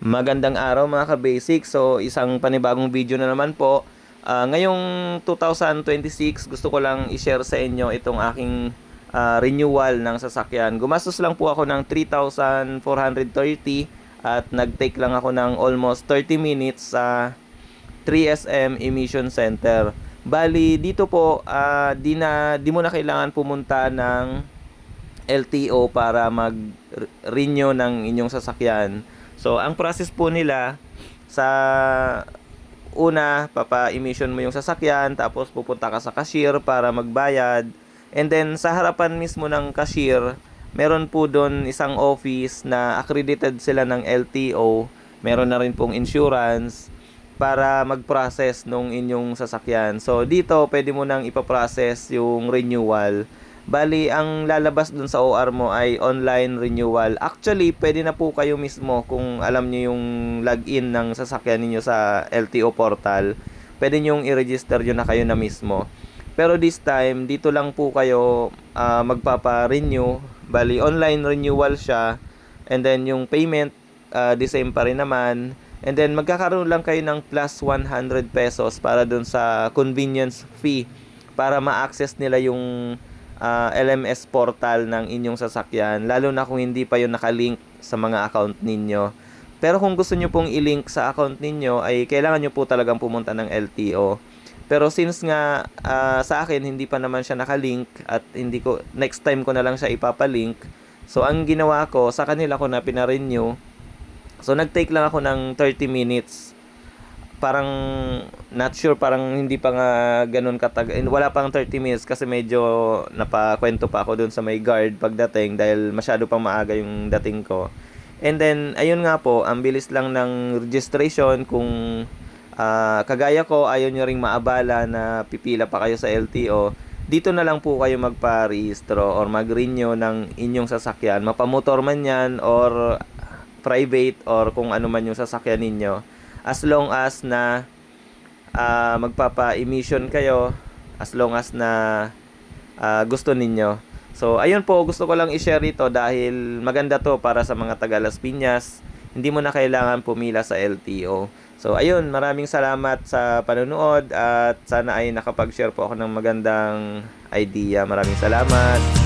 Magandang araw mga ka-basic. So, isang panibagong video na naman po. Ngayong 2026, gusto ko lang i-share sa inyo itong aking renewal ng sasakyan. Gumastos lang po ako ng 3,430 at nag-take lang ako ng almost 30 minutes sa 3SM Emission Center. Bali, dito po, di mo na kailangan pumunta ng LTO para mag-renew ng inyong sasakyan. So, ang process po nila, sa una, papa-emission mo yung sasakyan, tapos pupunta ka sa cashier para magbayad. And then, sa harapan mismo ng cashier, meron po doon isang office na accredited sila ng LTO. Meron na rin pong insurance para mag-process nung inyong sasakyan. So, dito, pwede mo nang ipaprocess yung renewal. Bali, ang lalabas dun sa OR mo ay online renewal. Actually, pwede na po kayo mismo kung alam nyo yung login ng sasakyan ninyo sa LTO portal. Pwede nyo i-register yun na kayo na mismo. Pero this time, dito lang po kayo magpapa-renew. Bali, online renewal siya. And then, yung payment, the same pa rin naman. And then, magkakaroon lang kayo ng plus 100 pesos para dun sa convenience fee para ma-access nila yung LMS portal ng inyong sasakyan, lalo na kung hindi pa yun nakalink sa mga account ninyo. Pero kung gusto nyo pong i-link sa account ninyo, ay kailangan nyo po talagang pumunta ng LTO. Pero since nga sa akin hindi pa naman siya nakalink at hindi ko, next time ko na lang siya ipapalink, so ang ginawa ko, sa kanila ko na pina-renew. So nag-take lang ako ng 30 minutes. Parang not sure, parang hindi pa nga ganun katagal. Wala pang 30 minutes kasi medyo napakwento pa ako dun sa may guard pagdating dahil masyado pang maaga yung dating ko. And then ayun nga po, ang bilis lang ng registration. Kung kagaya ko, ayaw nyo ring maabala na pipila pa kayo sa LTO, dito na lang po kayo magpa-rehistro or mag-renew ng inyong sasakyan, mapamotor man yan or private or kung ano man yung sasakyan ninyo. As long as na magpapa-emission kayo, as long as na gusto ninyo. So, ayun po, gusto ko lang i-share ito dahil maganda to para sa mga taga Las Piñas. Hindi mo na kailangan pumila sa LTO. So, ayun, maraming salamat sa panonood at sana ay nakapag-share po ako ng magandang idea. Maraming salamat.